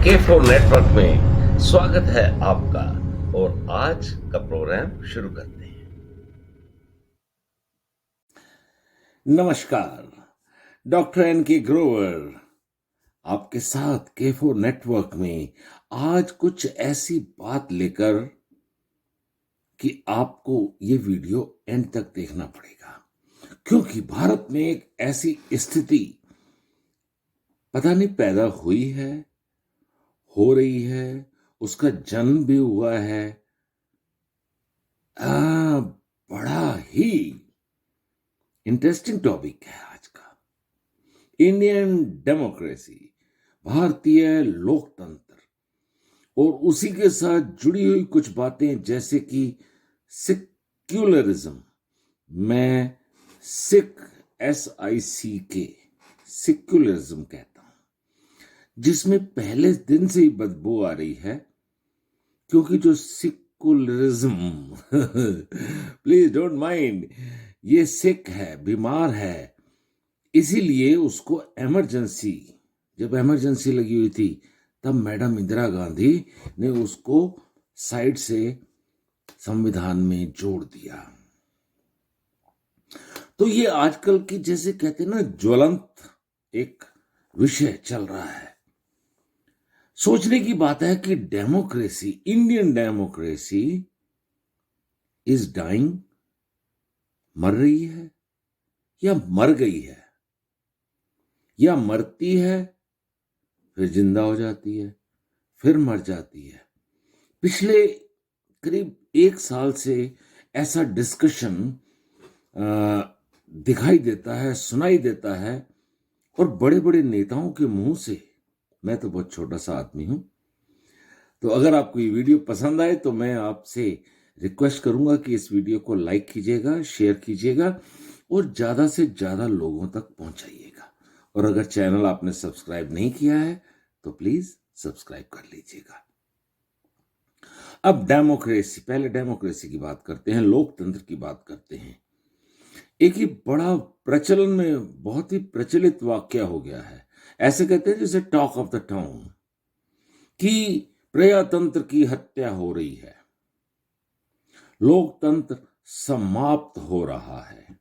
K4 network में स्वागत है आपका और आज का प्रोग्राम शुरू करते हैं। नमस्कार, डॉक्टर एन.के. ग्रोवर आपके साथ K4 नेटवर्क में आज कुछ ऐसी बात लेकर कि आपको ये वीडियो एंड तक देखना पड़ेगा, क्योंकि भारत में एक ऐसी स्थिति पता नहीं पैदा हुई है, हो रही है, उसका जन्म भी हुआ है। बड़ा ही इंटरेस्टिंग टॉपिक है आज का, इंडियन डेमोक्रेसी, भारतीय लोकतंत्र, और उसी के साथ जुड़ी हुई कुछ बातें जैसे कि सेक्युलरिज्म। मैं SICK सेक्युलरिज्म कहता हूं, जिसमें पहले दिन से ही बदबू आ रही है, क्योंकि जो सेक्युलरिज्म प्लीज डोंट माइंड, ये सिक है, बीमार है, इसीलिए उसको जब इमरजेंसी लगी हुई थी तब मैडम इंदिरा गांधी ने उसको साइड से संविधान में जोड़ दिया। तो ये आजकल की, जैसे कहते हैं ना, ज्वलंत एक विषय चल रहा है। सोचने की बात है कि democracy, Indian democracy is dying, मर रही है या मर गई है, या मरती है फिर जिंदा हो जाती है, फिर मर जाती है। पिछले करीब 1 साल से ऐसा डिस्कशन दिखाई देता है, सुनाई देता है, और बड़े बड़े नेताओं के मुंह से। मैं तो बहुत छोटा सा आदमी हूं, तो अगर आपको ये वीडियो पसंद आए तो मैं आपसे रिक्वेस्ट करूंगा कि इस वीडियो को लाइक कीजिएगा, शेयर कीजिएगा और ज्यादा से ज्यादा लोगों तक पहुंचाइएगा। और अगर चैनल आपने सब्सक्राइब नहीं किया है तो प्लीज सब्सक्राइब कर लीजिएगा। अब डेमोक्रेसी, पहले डेमोक्रेसी की बात करते हैं, लोकतंत्र की बात करते हैं। एक ही बड़ा प्रचलन में बहुत ही प्रचलित वाक्य हो गया है, ऐसे कहते हैं जैसे टॉक ऑफ द टाउन, कि प्रजातंत्र की हत्या हो रही है, लोकतंत्र समाप्त हो रहा है,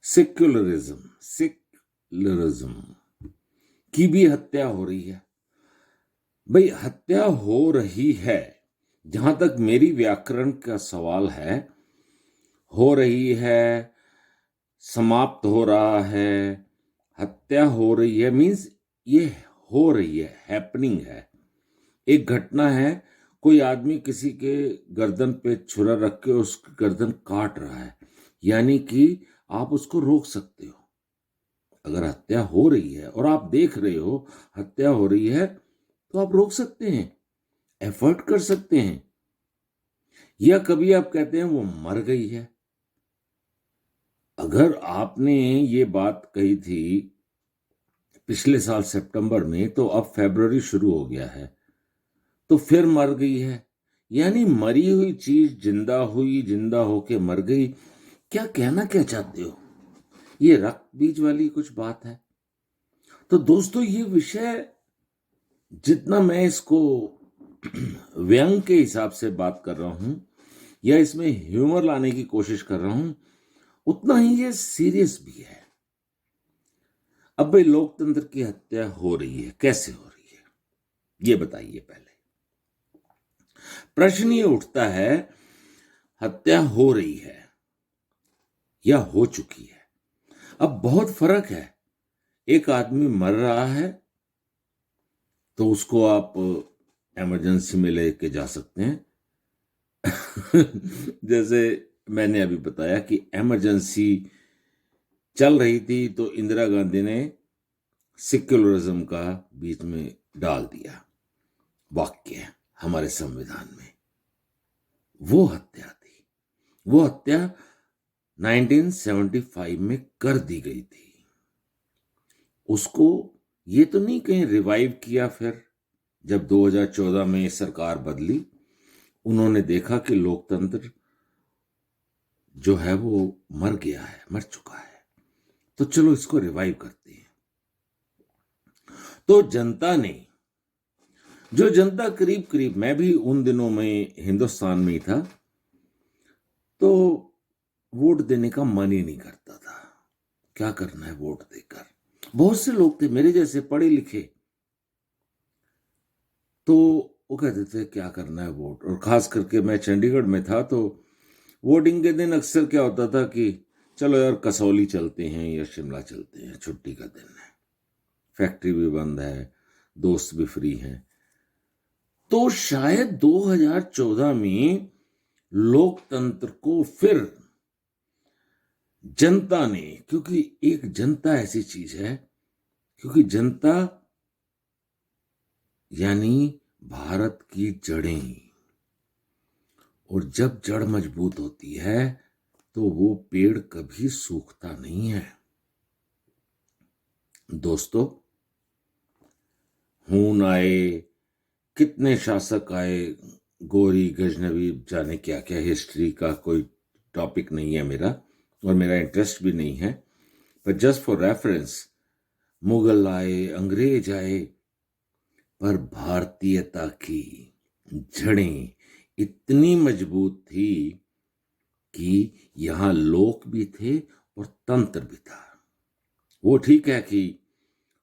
सेक्युलरिज्म की भी हत्या हो रही है। भाई, हत्या हो रही है, जहां तक मेरी व्याकरण का सवाल है, हो रही है, समाप्त हो रहा है, हत्या हो रही है मीन्स ये हो रही है, हैपनिंग है, एक घटना है। कोई आदमी किसी के गर्दन पे छुरा रख के उसकी गर्दन काट रहा है, यानी कि आप उसको रोक सकते हो। अगर हत्या हो रही है और आप देख रहे हो हत्या हो रही है, तो आप रोक सकते हैं, एफर्ट कर सकते हैं। या कभी आप कहते हैं वो मर गई है। अगर आपने ये बात कही थी पिछले साल सितंबर में, तो अब फरवरी शुरू हो गया है, तो फिर मर गई है, यानी मरी हुई चीज जिंदा हुई, जिंदा होके मर गई। क्या कहना क्या चाहते हो? ये रक्त बीज वाली कुछ बात है। तो दोस्तों, ये विषय जितना मैं इसको व्यंग के हिसाब से बात कर रहा हूं या इसमें ह्यूमर लाने की कोशिश कर रहा हूं, उतना ही ये सीरियस भी है। अब भाई, लोकतंत्र की हत्या हो रही है, कैसे हो रही है ये बताइए। पहले प्रश्न ये उठता है, हत्या हो रही है या हो चुकी है? अब बहुत फर्क है। एक आदमी मर रहा है तो उसको आप इमरजेंसी में लेके जा सकते हैं जैसे मैंने अभी बताया कि इमरजेंसी चल रही थी, तो इंदिरा गांधी ने सेक्युलरिज्म का बीच में डाल दिया वाक्य हमारे संविधान में। वो हत्या थी, वो हत्या 1975 में कर दी गई थी। उसको ये तो नहीं कहीं रिवाइव किया। फिर जब 2014 में सरकार बदली, उन्होंने देखा कि लोकतंत्र जो है वो मर गया है, मर चुका है, तो चलो इसको रिवाइव करते हैं। तो जनता ने, जो जनता करीब करीब, मैं भी उन दिनों में हिंदुस्तान में ही था, तो वोट देने का मन ही नहीं करता था। क्या करना है वोट देकर। बहुत से लोग थे मेरे जैसे पढ़े लिखे, तो वो कहते थे क्या करना है वोट। और खास करके मैं चंडीगढ़ में था, तो वोटिंग के दिन अक्सर क्या होता था कि चलो यार कसौली चलते हैं या शिमला चलते हैं, छुट्टी का दिन है, फैक्ट्री भी बंद है, दोस्त भी फ्री हैं। तो शायद 2014 में लोकतंत्र को फिर जनता ने, क्योंकि एक जनता ऐसी चीज है, क्योंकि जनता यानी भारत की जड़ें, और जब जड़ मजबूत होती है तो वो पेड़ कभी सूखता नहीं है। दोस्तों, खून आए, कितने शासक आए, गोरी गजनवी, जाने क्या क्या, हिस्ट्री का कोई टॉपिक नहीं है मेरा, और मेरा इंटरेस्ट भी नहीं है, पर जस्ट फॉर रेफरेंस, मुगल आए, अंग्रेज आए, पर भारतीयता की जड़ें इतनी मजबूत थी कि यहां लोक भी थे और तंत्र भी था। वो ठीक है कि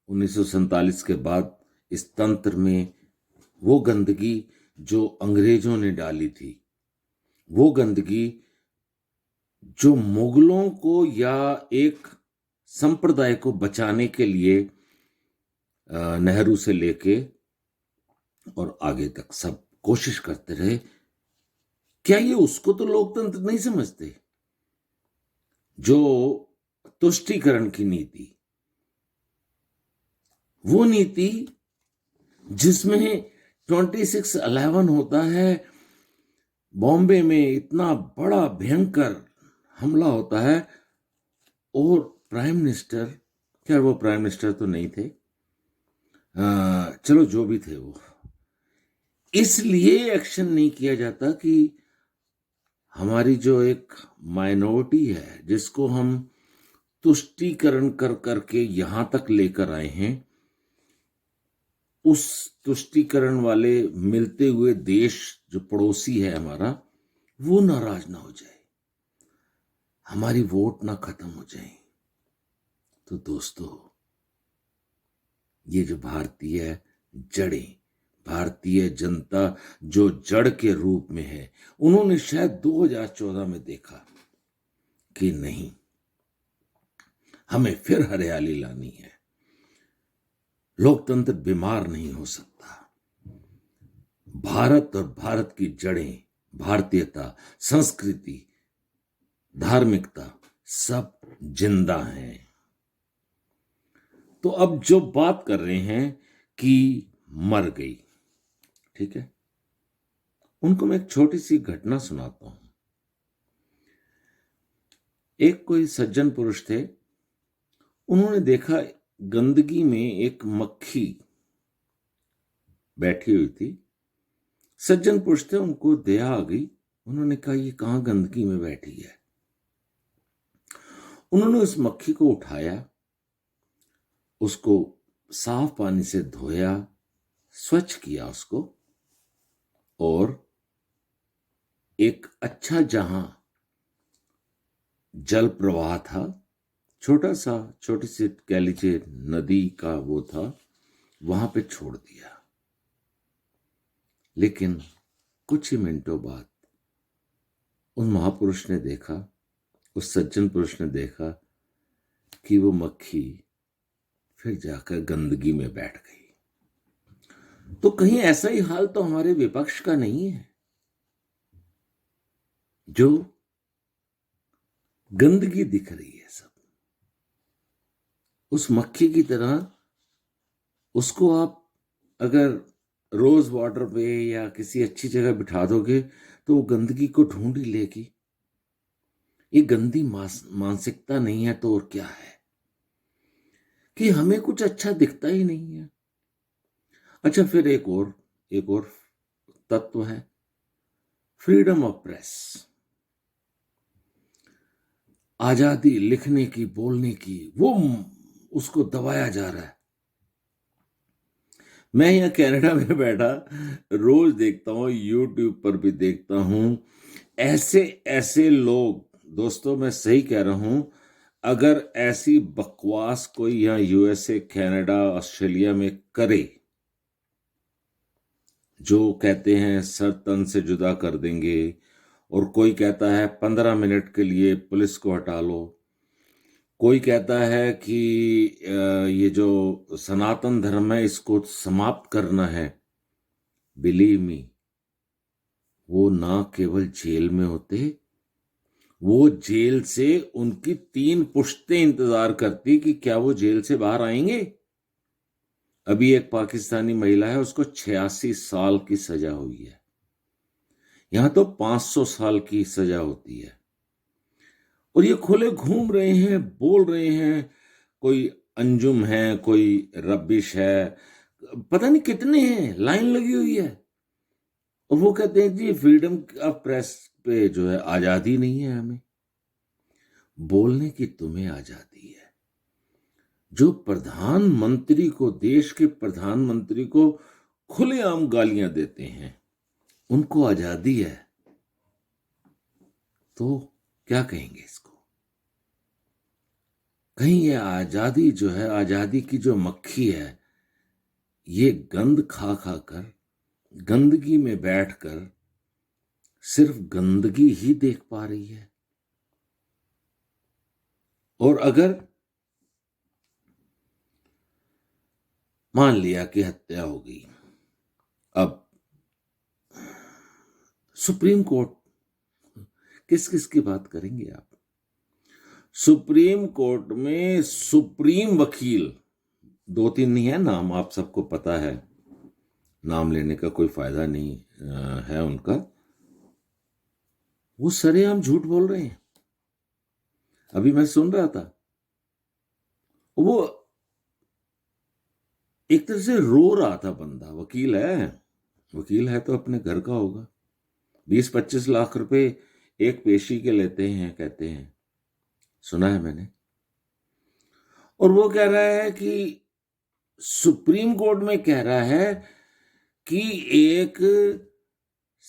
1947 के बाद इस तंत्र में वो गंदगी जो अंग्रेजों ने डाली थी, वो गंदगी जो मुगलों को या एक संप्रदाय को बचाने के लिए नेहरू से लेके और आगे तक सब कोशिश करते रहे, क्या ये उसको तो लोकतंत्र नहीं समझते? जो तुष्टीकरण की नीति, वो नीति जिसमें 2611 होता है, बॉम्बे में इतना बड़ा भयंकर हमला होता है, और प्राइम मिनिस्टर, खैर वो प्राइम मिनिस्टर तो नहीं थे, चलो जो भी थे, वो इसलिए एक्शन नहीं किया जाता कि हमारी जो एक माइनॉरिटी है, जिसको हम तुष्टीकरण कर करके यहां तक लेकर आए हैं, उस तुष्टीकरण वाले मिलते हुए देश जो पड़ोसी है हमारा, वो नाराज ना हो जाए, हमारी वोट ना खत्म हो जाए। तो दोस्तों, ये जो भारतीय जड़ें, भारतीय जनता जो जड़ के रूप में है, उन्होंने शायद 2014 में देखा कि नहीं, हमें फिर हरियाली लानी है, लोकतंत्र बीमार नहीं हो सकता, भारत और भारत की जड़ें, भारतीयता, संस्कृति, धार्मिकता सब जिंदा हैं। तो अब जो बात कर रहे हैं कि मर गई, ठीक है, उनको मैं एक छोटी सी घटना सुनाता हूं। एक कोई सज्जन पुरुष थे, उन्होंने देखा गंदगी में एक मक्खी बैठी हुई थी। सज्जन पुरुष थे, उनको दया आ गई, उन्होंने कहा ये कहां गंदगी में बैठी है। उन्होंने उस मक्खी को उठाया, उसको साफ पानी से धोया, स्वच्छ किया उसको, और एक अच्छा जहां जल प्रवाह था, छोटा सा, छोटी सी कह लीजिए नदी का वो था, वहां पे छोड़ दिया। लेकिन कुछ ही मिनटों बाद उन महापुरुष ने देखा, उस सज्जन पुरुष ने देखा कि वो मक्खी फिर जाकर गंदगी में बैठ गई। तो कहीं ऐसा ही हाल तो हमारे विपक्ष का नहीं है, जो गंदगी दिख रही है सब, उस मक्खी की तरह उसको आप अगर रोज वाटर पे या किसी अच्छी जगह बिठा दोगे तो वो गंदगी को ढूंढ ही लेगी। ये गंदी मानसिकता नहीं है तो और क्या है, कि हमें कुछ अच्छा दिखता ही नहीं है। अच्छा, फिर एक और तत्व है, फ्रीडम ऑफ प्रेस, आजादी लिखने की, बोलने की, वो उसको दबाया जा रहा है। मैं यहाँ कनाडा में बैठा रोज देखता हूँ, यूट्यूब पर भी देखता हूँ, ऐसे ऐसे लोग। दोस्तों मैं सही कह रहा हूँ, अगर ऐसी बकवास कोई यहाँ यूएसए, कनाडा, ऑस्ट्रेलिया में करे, जो कहते हैं सर तन से जुदा कर देंगे, और कोई कहता है 15 मिनट के लिए पुलिस को हटा लो, कोई कहता है कि ये जो सनातन धर्म है इसको समाप्त करना है, बिलीव मी, वो ना केवल जेल में होते, वो जेल से उनकी 3 पुश्तें इंतजार करती कि क्या वो जेल से बाहर आएंगे। अभी एक पाकिस्तानी महिला है, उसको 86 साल की सजा हुई है। यहां तो 500 साल की सजा होती है, और ये खुले घूम रहे हैं, बोल रहे हैं, कोई अंजुम है, कोई रबिश है, पता नहीं कितने हैं, लाइन लगी हुई है, और वो कहते हैं जी फ्रीडम ऑफ प्रेस पे जो है आजादी नहीं है, हमें बोलने की तुम्हें आजादी है। जो प्रधानमंत्री को, देश के प्रधानमंत्री को खुलेआम गालियां देते हैं, उनको आजादी है, तो क्या कहेंगे इसको? कहीं ये आजादी जो है, आजादी की जो मक्खी है, ये गंद खा खा कर, गंदगी में बैठकर सिर्फ गंदगी ही देख पा रही है। और अगर मान लिया कि हत्या हो गई, अब सुप्रीम कोर्ट, किस किस की बात करेंगे आप? सुप्रीम कोर्ट में सुप्रीम वकील 2-3 नहीं है, नाम आप सबको पता है, नाम लेने का कोई फायदा नहीं है उनका, वो सरेआम झूठ बोल रहे हैं। अभी मैं सुन रहा था, वो एक तरह से रो रहा था बंदा, वकील है, वकील है तो अपने घर का होगा, 20-25 लाख रुपए एक पेशी के लेते हैं कहते हैं, सुना है मैंने। और वो कह रहा है कि सुप्रीम कोर्ट में कह रहा है कि एक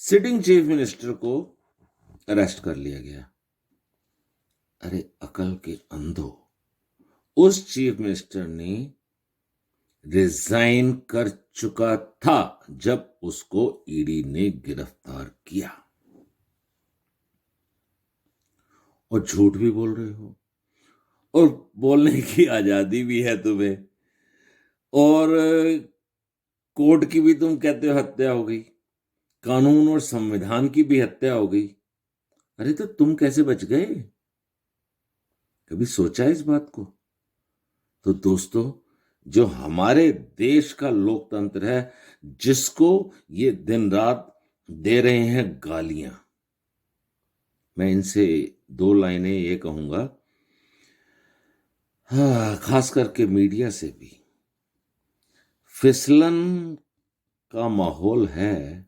सिटिंग चीफ मिनिस्टर को अरेस्ट कर लिया गया। अरे अकल के अंधो, उस चीफ मिनिस्टर ने रिजाइन कर चुका था जब उसको ईडी ने गिरफ्तार किया, और झूठ भी बोल रहे हो, और बोलने की आजादी भी है तुम्हें, और कोर्ट की भी तुम कहते हो हत्या हो गई, कानून और संविधान की भी हत्या हो गई। अरे तो तुम कैसे बच गए? कभी सोचा इस बात को? तो दोस्तों, जो हमारे देश का लोकतंत्र है, जिसको ये दिन रात दे रहे हैं गालियां, मैं इनसे 2 लाइनें ये कहूंगा, हाँ, खास करके मीडिया से भी, फिसलन का माहौल है,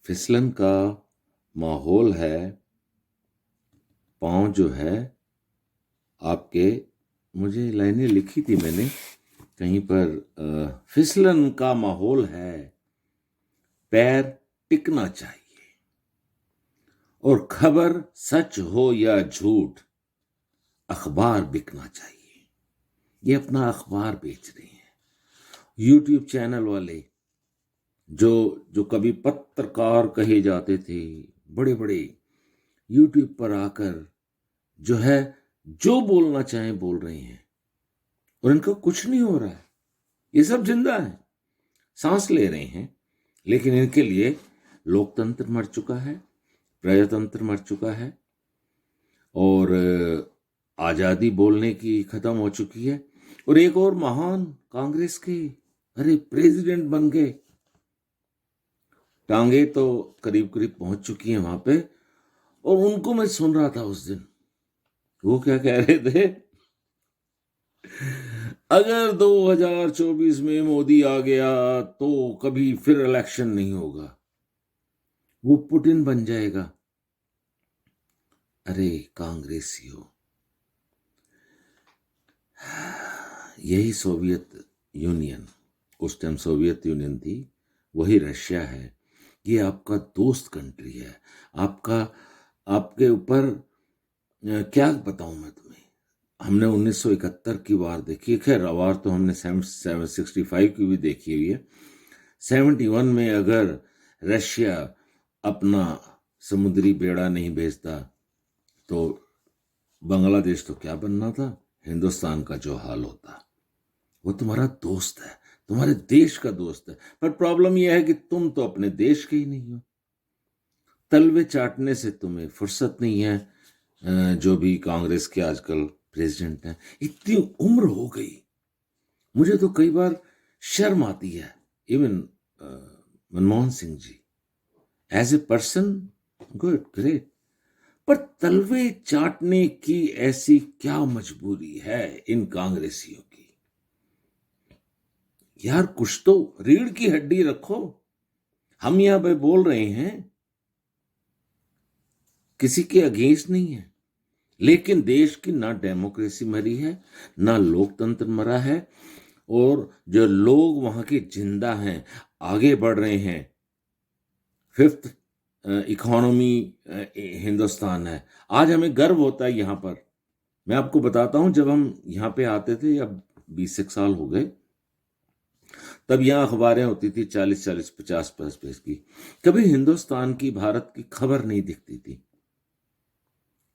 फिसलन का माहौल है, पांव जो है आपके, मुझे लाइनें लिखी थी मैंने कहीं पर, फिसलन का माहौल है, पैर टिकना चाहिए, और खबर सच हो या झूठ, अखबार बिकना चाहिए। ये अपना अखबार बेच रहे हैं, यूट्यूब चैनल वाले, जो जो कभी पत्रकार कहे जाते थे, बड़े बड़े यूट्यूब पर आकर जो है जो बोलना चाहे बोल रहे हैं, और इनका कुछ नहीं हो रहा है, ये सब जिंदा है, सांस ले रहे हैं, लेकिन इनके लिए लोकतंत्र मर चुका है, प्रजातंत्र मर चुका है, और आजादी बोलने की खत्म हो चुकी है। और एक और महान कांग्रेस के, अरे प्रेसिडेंट बन गए, टांगे तो करीब करीब पहुंच चुकी हैं वहां पे, और उनको मैं सुन रहा था उस दिन, वो क्या कह रहे थे, अगर 2024 में मोदी आ गया तो कभी फिर इलेक्शन नहीं होगा, वो पुतिन बन जाएगा। अरे कांग्रेसियों, यही सोवियत यूनियन, उस टाइम सोवियत यूनियन थी, वही रशिया है। ये आपका दोस्त कंट्री है। आपका आपके ऊपर क्या बताऊं मैं तुम्हें। हमने 1971 की वार देखी है, खैर वार तो हमने 65 की भी देखी हुई है। 71 में अगर रशिया अपना समुद्री बेड़ा नहीं भेजता तो बांग्लादेश तो क्या बनना था, हिंदुस्तान का जो हाल होता। वो तुम्हारा दोस्त है, तुम्हारे देश का दोस्त है, पर प्रॉब्लम यह है कि तुम तो अपने देश के ही नहीं हो। तलवे चाटने से तुम्हें फुर्सत नहीं है। जो भी कांग्रेस के आजकल प्रेसिडेंट हैं, इतनी उम्र हो गई, मुझे तो कई बार शर्म आती है। Even Manmohan Singh ji as a person good great, पर तलवे चाटने की ऐसी क्या मजबूरी है इन कांग्रेसियों की। यार कुछ तो रीढ़ की हड्डी रखो। हम यहां पे बोल रहे हैं, किसी के अगेंस्ट नहीं है, लेकिन देश की ना डेमोक्रेसी मरी है, ना लोकतंत्र मरा है, और जो लोग वहां के जिंदा हैं, आगे बढ़ रहे हैं। फिफ्थ इकोनॉमी हिंदुस्तान है। आज हमें गर्व होता है यहां पर। मैं आपको बताता हूं, जब हम यहां पे आते थे, अब 20 साल हो गए, तब यहां अखबारें होती थी 40-40, 50-50 पेज की। कभी हिंदुस्तान की, भारत की खबर नहीं दिखती थी।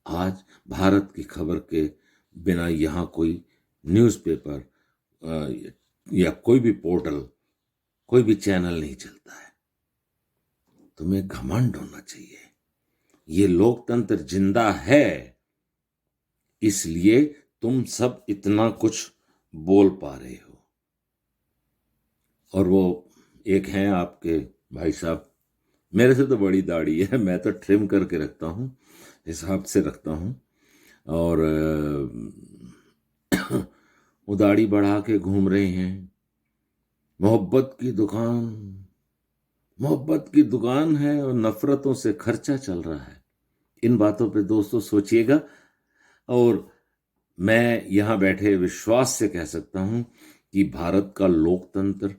आज भारत की खबर के बिना यहां कोई न्यूज़पेपर या कोई भी पोर्टल, कोई भी चैनल नहीं चलता है। तुम्हें घमंड होना चाहिए। ये लोकतंत्र जिंदा है, इसलिए तुम सब इतना कुछ बोल पा रहे हो। और वो एक हैं आपके भाई साहब, मेरे से तो बड़ी दाढ़ी है, मैं तो ट्रिम करके रखता हूँ, हिसाब से रखता हूँ। और वो दाढ़ी बढ़ा के घूम रहे हैं। मोहब्बत की दुकान, मोहब्बत की दुकान है और नफरतों से खर्चा चल रहा है। इन बातों पे दोस्तों सोचिएगा। और मैं यहां बैठे विश्वास से कह सकता हूं कि भारत का लोकतंत्र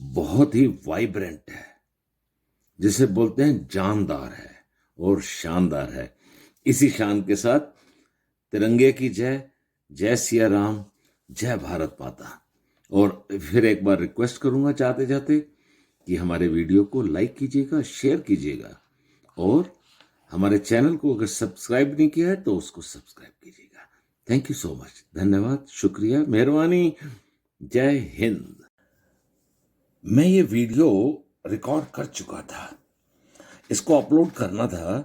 बहुत ही वाइब्रेंट है, जिसे बोलते हैं जानदार है और शानदार है। इसी शान के साथ तिरंगे की जय, जय सिया राम, जय भारत माता। और फिर एक बार रिक्वेस्ट करूंगा जाते जाते कि हमारे वीडियो को लाइक कीजिएगा, शेयर कीजिएगा, और हमारे चैनल को अगर सब्सक्राइब नहीं किया है तो उसको सब्सक्राइब कीजिएगा। थैंक यू सो मच, धन्यवाद, शुक्रिया, मेहरबानी, जय हिंद। मैं ये वीडियो रिकॉर्ड कर चुका था, इसको अपलोड करना था,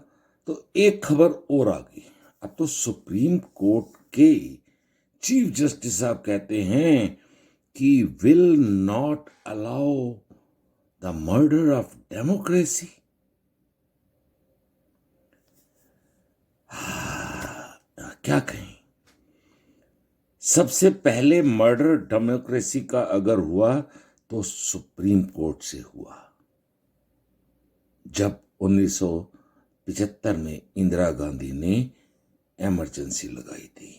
तो एक खबर और आ गई। अब तो सुप्रीम कोर्ट के चीफ जस्टिस साहब कहते हैं कि will not allow the murder of democracy. क्या कहें। सबसे पहले मर्डर डेमोक्रेसी का अगर हुआ तो सुप्रीम कोर्ट से हुआ, जब 1975 में इंदिरा गांधी ने इमरजेंसी लगाई थी।